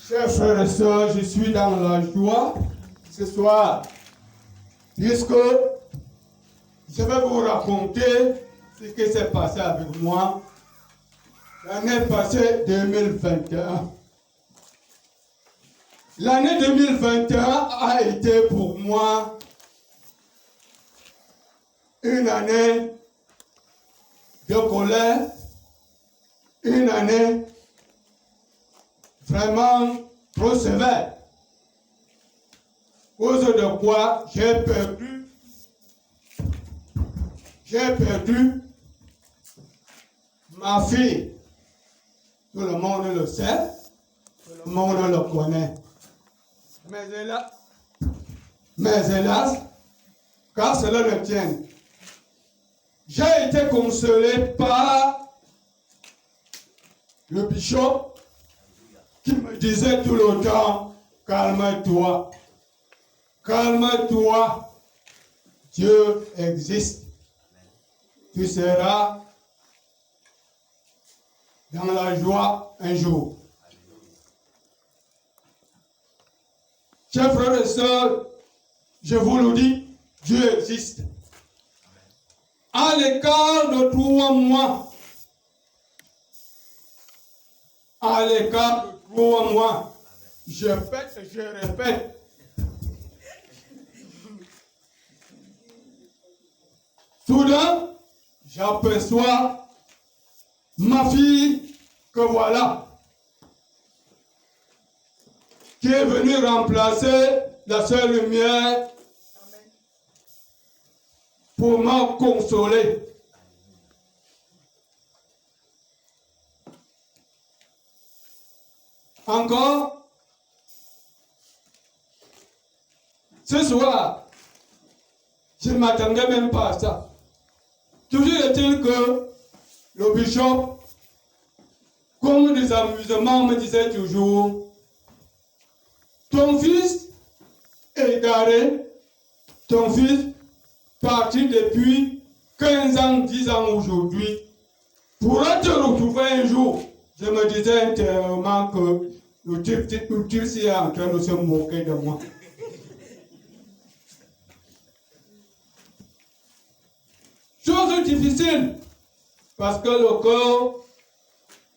Chers frères et sœurs, je suis dans la joie ce soir, puisque je vais vous raconter ce qui s'est passé avec moi l'année passée 2021. L'année 2021 a été pour moi une année de colère, une année vraiment trop sévère. Cause de quoi j'ai perdu ma fille. Tout le monde le sait, tout le monde le connaît. Mais hélas, car cela le tient, j'ai été consolé par le bishop qui me disait tout le temps, calme-toi, calme-toi, Dieu existe. Tu seras dans la joie un jour. Chers frères et sœurs, je vous le dis, Dieu existe. À l'écart de 3 mois, à l'écart de 3 mois, je répète, soudain, j'aperçois ma fille que voilà, qui est venue remplacer la seule lumière pour me consoler. Encore, ce soir, je ne m'attendais même pas à ça. Toujours est-il que le bishop, comme des amusements, me disait toujours, ton fils est égaré, ton fils parti depuis 15 ans, 10 ans aujourd'hui, pourra te retrouver un jour. Je me disais intérieurement que le type est en train de se moquer de moi. Chose difficile, parce que le corps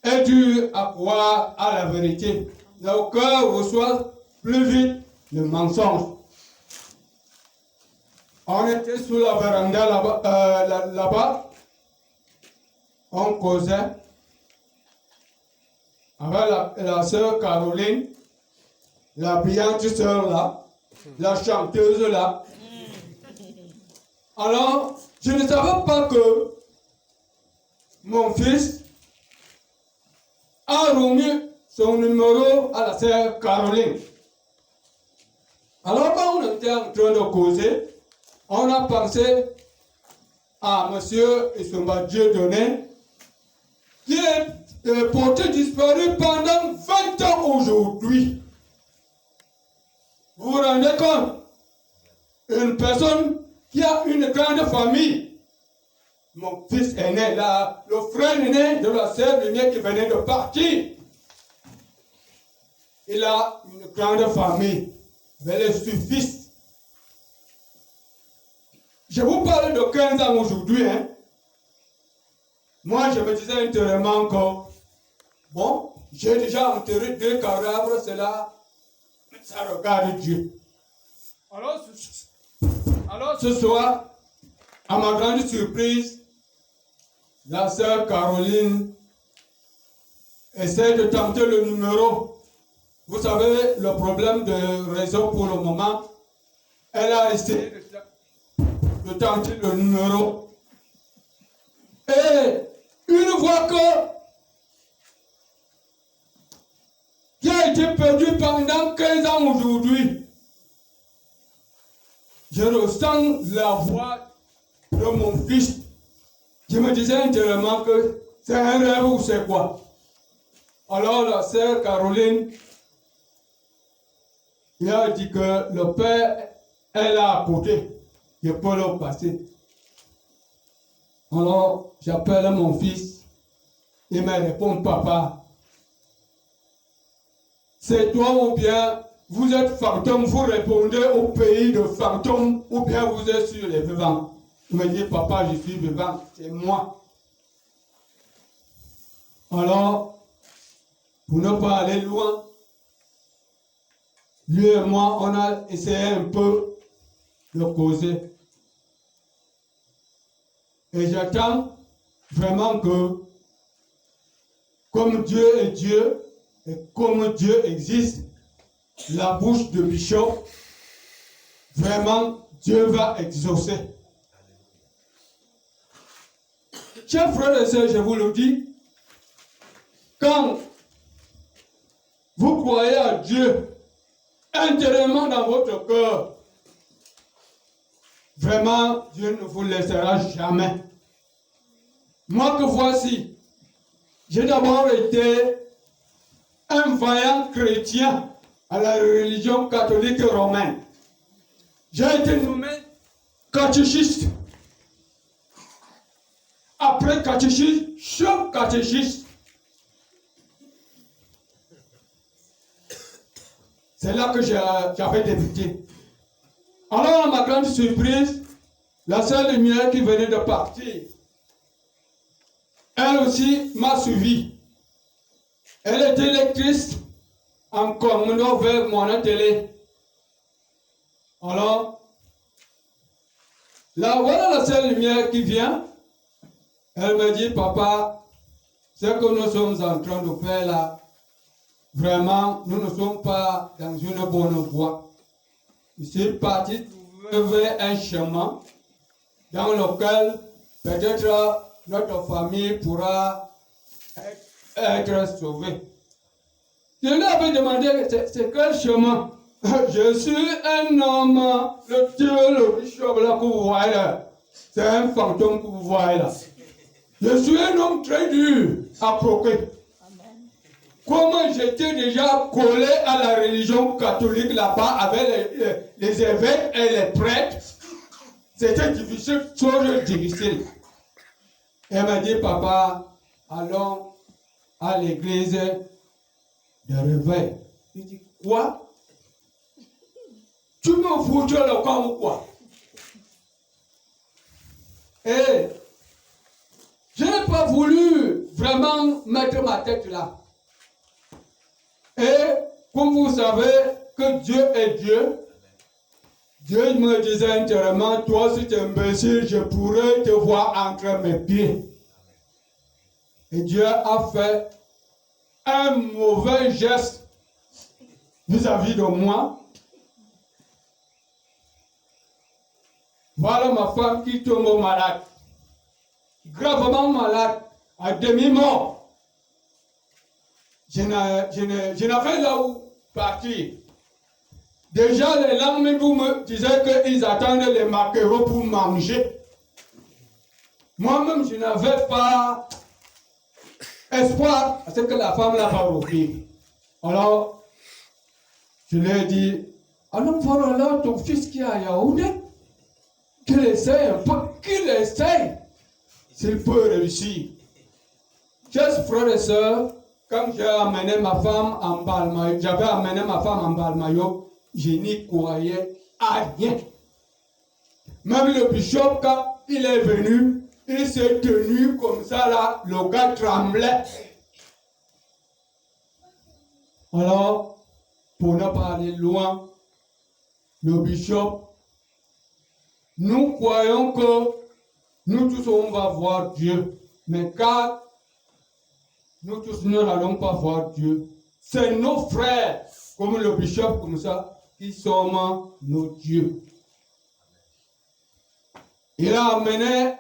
est dur à croire à la vérité. Le cœur reçoit plus vite le mensonge. On était sous la véranda là-bas, on causait avec la sœur Caroline, la brillante sœur là, la chanteuse là. Alors, je ne savais pas que mon fils a remis son numéro à la sœur Caroline. Alors, quand on était en train de causer, on a pensé à monsieur Isomba Dieudonné, qui est porté disparu pendant 20 ans aujourd'hui. Vous vous rendez compte? Une personne qui a une grande famille. Mon fils aîné, là, le frère aîné de la sœur lumière qui venait de partir. Il a une grande famille. Mais le fils. Je vous parle de 15 ans aujourd'hui. Hein. Moi, je me disais intérieurement que, bon, j'ai déjà enterré 2 cadavres, cela, ça regarde Dieu. Alors ce soir, à ma grande surprise, la sœur Caroline essaie de tenter le numéro. Vous savez, le problème de réseau pour le moment, elle a essayé de tenter le numéro. Et une fois qui a été perdu pendant 15 ans aujourd'hui, je ressens la voix de mon fils qui me disait intérieurement que c'est un rêve ou c'est quoi. Alors la sœur Caroline il a dit que le père est là à côté, je peux le passer. Alors j'appelle mon fils, il me répond papa, c'est toi ou bien vous êtes fantôme, vous répondez au pays de fantômes ou bien vous êtes sur les vivants. Il me dit, papa, je suis vivant, c'est moi. Alors, pour ne pas aller loin, lui et moi, on a essayé un peu de causer. Et j'attends vraiment que, comme Dieu est Dieu, et comme Dieu existe, la bouche de Bishop, vraiment, Dieu va exaucer. Chers frères et sœurs, je vous le dis, quand vous croyez à Dieu intérieurement dans votre cœur, vraiment, Dieu ne vous laissera jamais. Moi que voici, j'ai d'abord été un vaillant chrétien à la religion catholique romaine. J'ai été nommé catéchiste. Après catéchiste, chef catéchiste. C'est là que j'avais débuté. Alors, à ma grande surprise, la sœur lumière qui venait de partir, elle aussi m'a suivi. Elle était lectrice en communion vers mon télé. Alors, là, voilà la sœur lumière qui vient. Elle me dit, papa, ce que nous sommes en train de faire là, vraiment, nous ne sommes pas dans une bonne voie. Je suis parti trouver un chemin dans lequel peut-être notre famille pourra être sauvée. Je lui avais demandé, c'est quel chemin? Je suis un homme, le Dieu, le bishop là que vous voyez là. C'est un fantôme que vous voyez là. Je suis un homme très dur à croquer. Comment j'étais déjà collé à la religion catholique là-bas avec les évêques et les prêtres, c'était difficile, trop difficile. Elle m'a dit, papa, allons à l'église de réveil. Il dit, quoi? Tu me foutu le camp ou quoi? Et je n'ai pas voulu vraiment mettre ma tête là. Et comme vous savez que Dieu est Dieu, Dieu me disait intérieurement, toi si tu es imbécile, je pourrais te voir entre mes pieds. Et Dieu a fait un mauvais geste vis-à-vis de moi. Voilà ma femme qui tombe malade, gravement malade, à demi-mort. Je n'avais là où partir. Déjà, les lendemains, vous me disaient qu'ils attendent les maquereaux pour manger. Moi-même, je n'avais pas espoir à ce que la femme là va revenir. Alors, je lui ai dit, allons voir là ton fils qui est à Yaoundé. Qu'il essaye un peu, qu'il essaye, s'il peut réussir. Chers frères et sœurs, quand j'ai amené ma femme en Balmayo, j'avais amené ma femme en Balmayo, je n'y croyais à rien. Même le bishop, quand il est venu, il s'est tenu comme ça là, le gars tremblait. Alors, pour ne pas aller loin, le bishop, nous croyons que nous tous on va voir Dieu, mais car nous tous nous n'allons pas voir Dieu, c'est nos frères, comme le bishop, comme ça, qui sommes nos dieux. Il a amené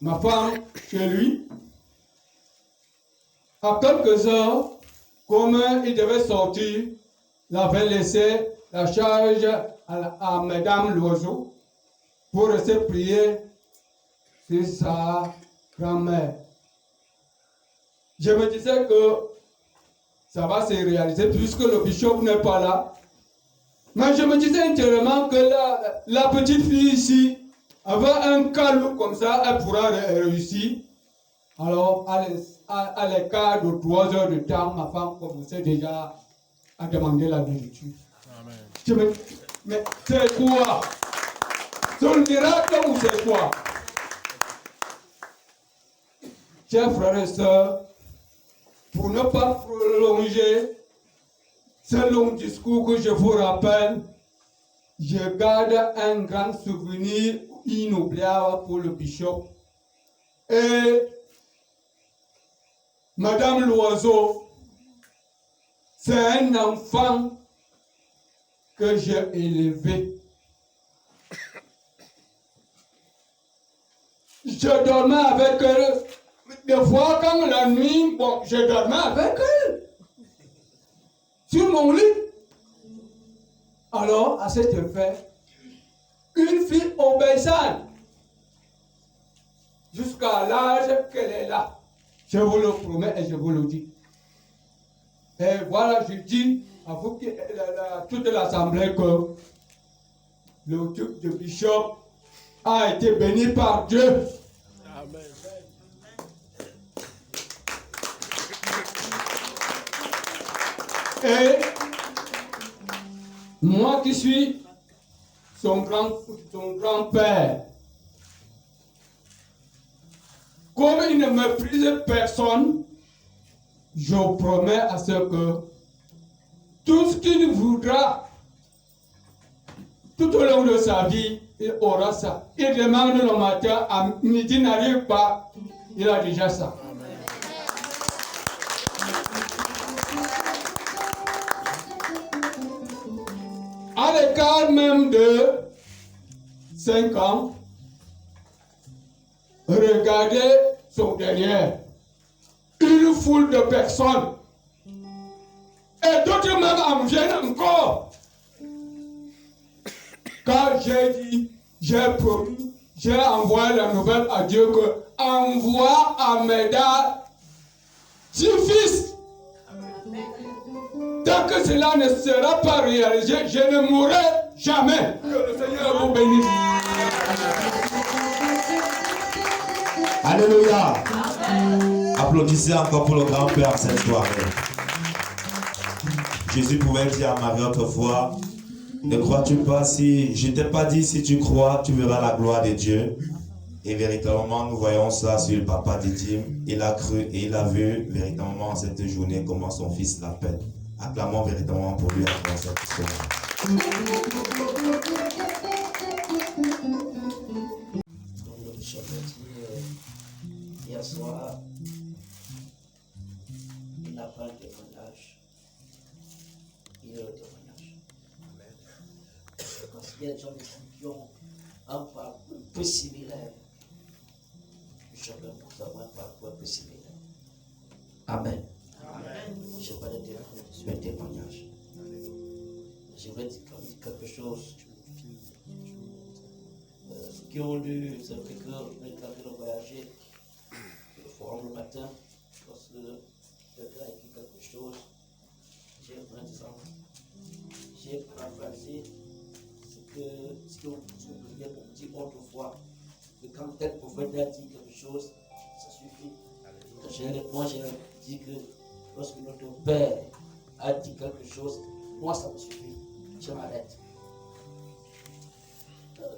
ma femme chez lui. À quelques heures, comme il devait sortir, il avait laissé la charge à Madame Loiseau pour rester prier sur sa grand-mère. Je me disais que ça va se réaliser puisque le bishop n'est pas là. Mais je me disais intérieurement que la petite fille ici avait un calme comme ça, elle pourra réussir. Alors, à l'écart de 3 heures de temps, ma femme commençait déjà à demander la nourriture. Amen. Mais c'est quoi? C'est un miracle ou c'est quoi? Chers frères et sœurs, pour ne pas prolonger ce long discours que je vous rappelle, je garde un grand souvenir inoubliable pour le bishop. Et Madame Loiseau, c'est un enfant que j'ai élevé. Je dormais avec elle. Des fois, quand la nuit, bon, je dormais avec elle. Sur mon lit. Alors, à cet effet, une fille obéissante, jusqu'à l'âge qu'elle est là. Je vous le promets et je vous le dis. Et voilà, je dis à vous, toute l'assemblée, que le truc de bishop a été béni par Dieu. Amen. Et moi qui suis son grand-père, comme il ne méprise personne, je promets à ce que tout ce qu'il voudra tout au long de sa vie, il aura ça. Il demande le matin, à midi n'arrive pas, il a déjà ça. À l'écart même de 5 ans, regardez son derrière. Une foule de personnes. Et d'autres même en viennent encore. Quand j'ai dit, j'ai promis, j'ai envoyé la nouvelle à Dieu que envoie à Médard 10 fils. Tant que cela ne sera pas réalisé, je ne mourrai jamais. Que le Seigneur vous bénisse. Alléluia. Applaudissez encore pour le grand-père cette soirée. Jésus pouvait dire à Marie autrefois, ne crois-tu pas, si je t'ai pas dit, si tu crois, tu verras la gloire de Dieu. Et véritablement, nous voyons ça sur le papa d'Edim. Il a cru et il a vu véritablement cette journée comment son fils l'appelle. Acclamons véritablement pour lui après cette histoire. Comme le bishop a dit hier soir, il n'a pas de témoignage. Il est le témoignage. Parce qu'il y a des gens qui ont un parcours un peu similaire. Le bishop aime pour savoir un parcours un peu similaire. Amen. Je n'ai pas de témoignage. Je voudrais dire quelque chose. Qui ont lu, c'est vrai que nous voyager le forum le matin, lorsque le gars a écrit quelque chose, j'ai paraphrasé ce qu'on pouvait dire autrefois, que quand tel prophète a dit quelque chose, ça suffit. Moi, j'ai dit que lorsque notre père a dit quelque chose, moi, ça me suffit. Je m'arrête.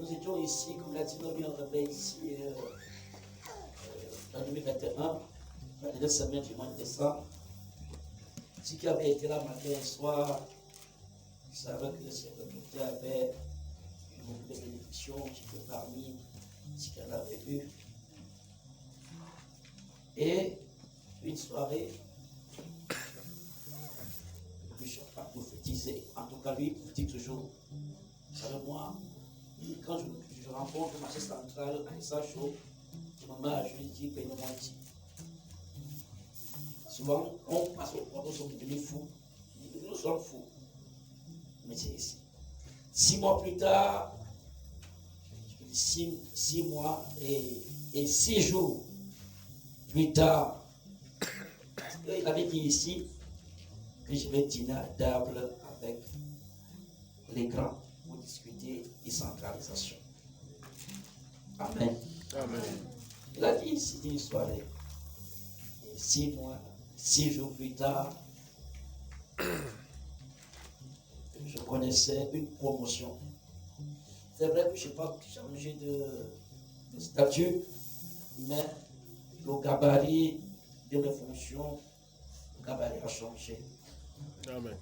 Nous étions ici, comme l'a dit Nomi, on avait ici en 2021, la dernière semaine du mois de décembre. Ce qui avait été là matin et soir, je savais que le Seigneur avait eu beaucoup de bénédictions, j'étais parmi ce qu'elle avait eu. Et une soirée, le bishop a prophétisé, en tout cas lui, il prophétise toujours. Vous savez, moi, quand je rencontre le marché central à Issa-Chaud, je me mets à jouer, je dis, paye-moi ici. Souvent, on passe au port, nous sommes devenus fous. Nous sommes fous. Mais c'est ici. 6 mois plus tard, 6 mois et 6 jours plus tard, il avait dit ici que je vais dîner à table avec les grands pour discuter décentralisation. Amen. Amen. Il a dit ici une soirée. Et 6 mois, 6 jours plus tard, connaissais une promotion. C'est vrai que je n'ai pas changé de statut, mais le gabarit de mes fonctions, le gabarit a changé. Amen.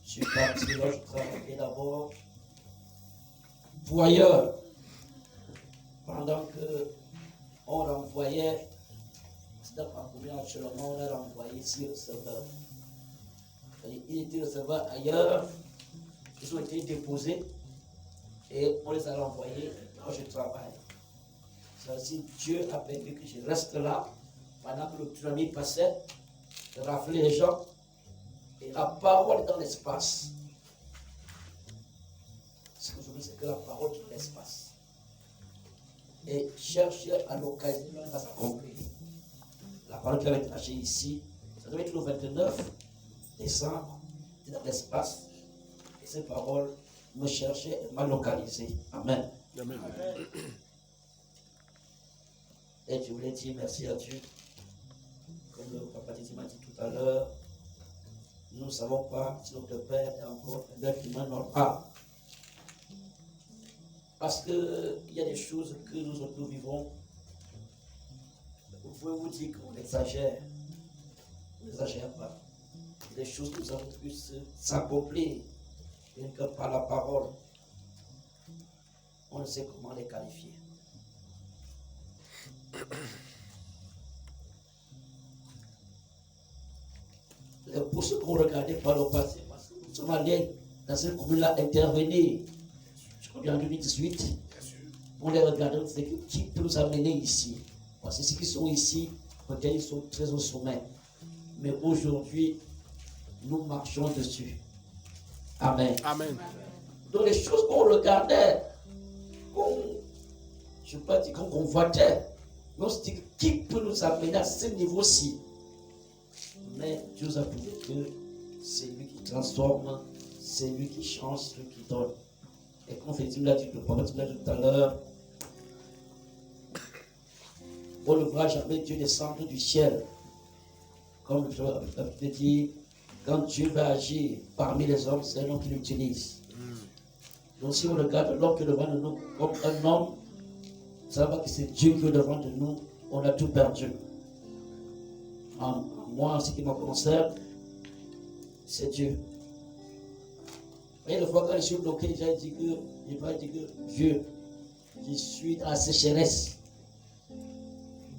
Je suis parti là, je travaillais d'abord pour ailleurs. Pendant qu'on renvoyait, c'est dans ma commune actuellement, on a renvoyé ici le serveur. Il était le serveur ailleurs, ils ont été déposés et on les a renvoyés quand je travaille. C'est ainsi Dieu a permis que je reste là pendant que le tsunami passait, de rafler les gens et la parole est dans l'espace. Ce que je dis, c'est que la parole est dans l'espace. Et chercher à localiser à s'accomplir. La parole qui avait été lâchée ici, ça devait être le 29 décembre, dans l'espace. Et ces paroles me cherchaient et m'a localisé. Amen. Amen. Et je voulais dire merci à Dieu. Comme le papa Titi m'a dit tout à l'heure, nous ne savons pas si notre Père est encore un être humain normal. Parce qu'il y a des choses que nous vivons. Vous pouvez vous dire qu'on exagère. On n'exagère pas. Il y a des choses que nous avons pu s'accomplir rien que par la parole. On ne sait comment les qualifier. Pour ceux qu'on regardait par le passé, parce que nous sommes allés dans cette commune-là intervenir. Je crois en 2018, on les regardait, on disait qui peut nous amener ici. Parce que ceux qui sont ici, peut-être ils sont très au sommet. Mais aujourd'hui, nous marchons dessus. Amen. Amen. Donc les choses qu'on regardait, je ne peux pas dire qu'on convoitait, mais on se dit qui peut nous amener à ce niveau-ci. Mais Dieu a prouvé que c'est lui qui transforme, c'est lui qui change, c'est lui qui donne. Et comme Fédime l'a dit, le prophète l'a dit tout à l'heure, on ne voit jamais Dieu descendre du ciel. Comme je dit, quand Dieu va agir parmi les hommes, c'est un homme qui l'utilise. Donc si on regarde l'homme qui est devant de nous comme un homme, ça va que c'est Dieu qui est devant de nous, on a tout perdu. Moi, en ce qui me concerne, c'est Dieu. Et le fois quand je suis bloqué, j'ai dit que Dieu, je suis dans la sécheresse.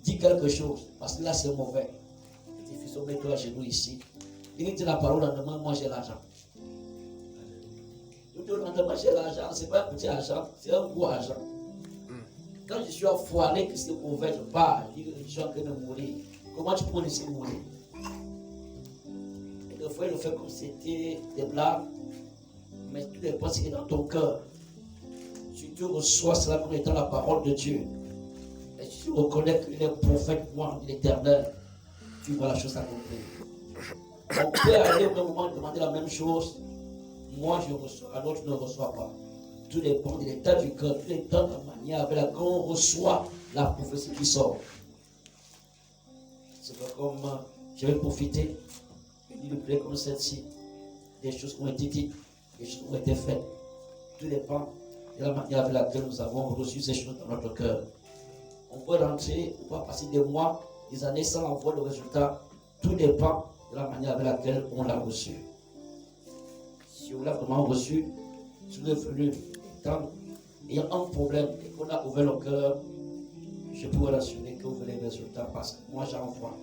Dis quelque chose, parce que là c'est mauvais. Il dit, fils, mets-toi chez nous ici. Il dit la parole en demain, moi j'ai l'argent. Tout en demain, j'ai l'argent, c'est pas un petit argent, c'est un gros argent. Quand je suis enfoiré, que c'est mauvais, je parle, je dis que je suis en train de mourir. Comment tu peux laisser mourir? Et des fois, il le fait comme si c'était des blagues, mais tout dépend ce qui est dans ton cœur. Si tu reçois cela comme étant la parole de Dieu, et si tu reconnais qu'il est prophète, moi, de l'éternel, tu vois la chose accomplie. On peut aller au même moment demander la même chose, moi je reçois, alors tu ne reçois pas. Tout dépend de l'état du cœur, tout dépend de la manière avec laquelle on reçoit la prophétie qui sort. C'est pas comme je vais profiter d'une prière comme celle-ci, des choses qui ont été dites, des choses qui ont été faites. Tout dépend de la manière avec laquelle nous avons reçu ces choses dans notre cœur. On peut rentrer, on peut passer des mois, des années sans avoir le résultat. Tout dépend de la manière avec laquelle on l'a reçu. Si on l'a vraiment reçu, si on est venu ayant un problème et qu'on a ouvert le cœur, je peux vous rassurer que vous verrez les résultats parce que moi j'en vois.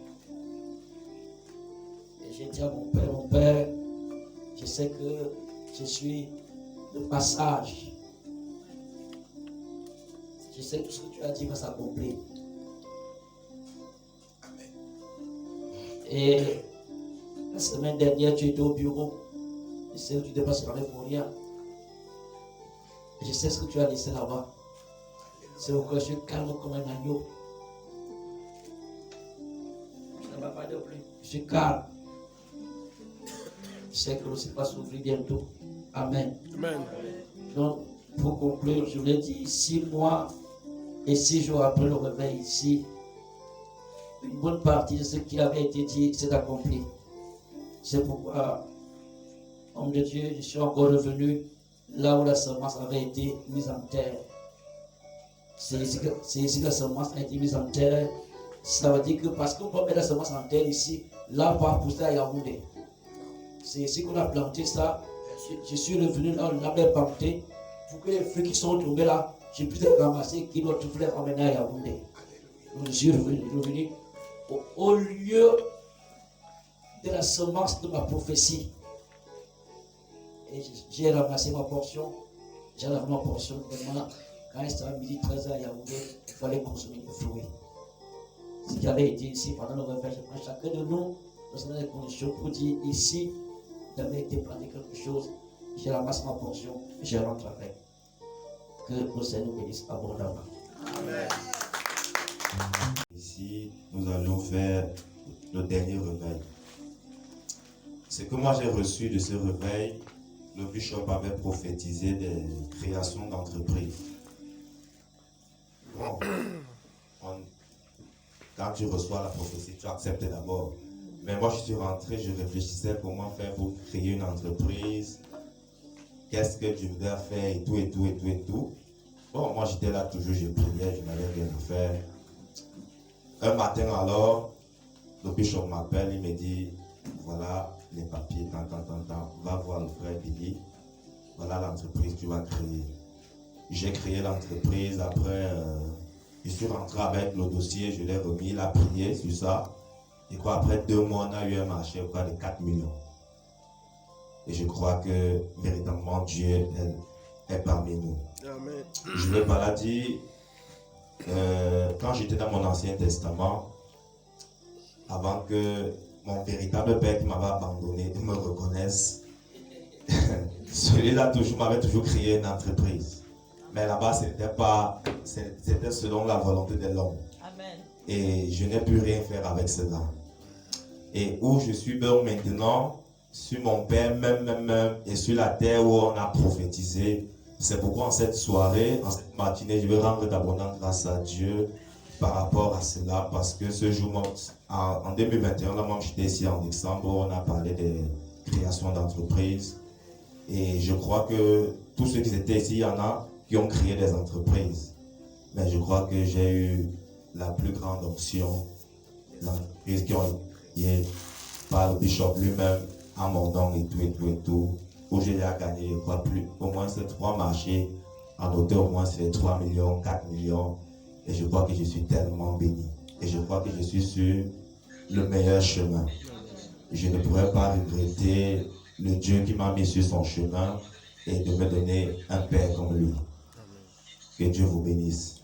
Et j'ai dit à mon père, je sais que je suis de passage. Je sais que tout ce que tu as dit va s'accomplir. Et la semaine dernière, tu étais au bureau. Je sais que tu n'étais pas séparé pour rien. Et je sais ce que tu as laissé là-bas. C'est pourquoi je suis calme comme un agneau. Ça ne va pas de plus. Je suis calme. Je sais que le ciel va s'ouvrir bientôt. Amen. Amen. Donc, pour conclure, je l'ai dit, 6 mois et 6 jours après le réveil ici, une bonne partie de ce qui avait été dit s'est accompli. C'est pourquoi Homme de Dieu, je suis encore revenu là où la semence avait été mise en terre. C'est ici que la semence a été mise en terre. Ça veut dire que parce qu'on peut mettre la semence en terre ici, là va pousser à Yaoundé. C'est ici qu'on a planté ça. Je suis revenu là où on avait planté pour que les fruits qui sont tombés là, je puisse les ramasser, qui doivent tout les emmener à Yaoundé. Donc je suis revenu au lieu de la semence de ma prophétie. Et j'ai ramassé ma portion. J'ai ramassé ma portion. Maintenant, quand il sera midi 13h à Yaoundé, il fallait consommer des fruits. Ce qui avait été ici pendant le réveil, je prends chacun de nous dans des conditions pour dire ici, j'avais été planté quelque chose, j'ai ramassé ma portion, je rentre avec. Que le Seigneur nous bénisse abondamment. Amen. Ici, nous allons faire le dernier réveil. Ce que moi j'ai reçu de ce réveil, le bishop avait prophétisé des créations d'entreprises. Bon, quand tu reçois la prophétie, tu acceptes d'abord. Mais moi, je suis rentré, je réfléchissais comment faire pour créer une entreprise. Qu'est-ce que je voudrais faire et tout, et tout, et tout, et tout. Bon, moi, j'étais là toujours, je priais, je n'avais rien à faire. Un matin, alors, le bishop m'appelle, il me dit, voilà les papiers, va voir le frère Billy. Voilà l'entreprise que tu vas créer. J'ai créé l'entreprise, après, je suis rentré avec le dossier, je l'ai remis, il a prié sur ça. Et quoi, après 2 mois, on a eu un marché de 4 millions. Et je crois que véritablement Dieu est parmi nous. Amen. Je vais pas la dire, quand j'étais dans mon Ancien Testament, avant que mon véritable père qui m'avait abandonné me reconnaisse, celui-là m'avait toujours créé une entreprise. Mais là-bas, c'était selon la volonté de l'homme. Et je n'ai pu rien faire avec cela. Et où je suis maintenant, sur mon père même, et sur la terre où on a prophétisé. C'est pourquoi en cette soirée, en cette matinée, je vais rendre d'abondante grâce à Dieu par rapport à cela. Parce que ce jour, en 2021, là, moi j'étais ici en décembre, on a parlé de création d'entreprises. Et je crois que tous ceux qui étaient ici, il y en a qui ont créé des entreprises. Mais je crois que j'ai eu la plus grande option, l'entreprise qui ont été par le bishop lui-même, à mon don et tout, où j'ai déjà gagné, je crois, au moins ces 3 marchés, en hauteur au moins c'est 3 millions, 4 millions, et je crois que je suis tellement béni. Et je crois que je suis sur le meilleur chemin. Je ne pourrais pas regretter le Dieu qui m'a mis sur son chemin et de me donner un père comme lui. Que Dieu vous bénisse.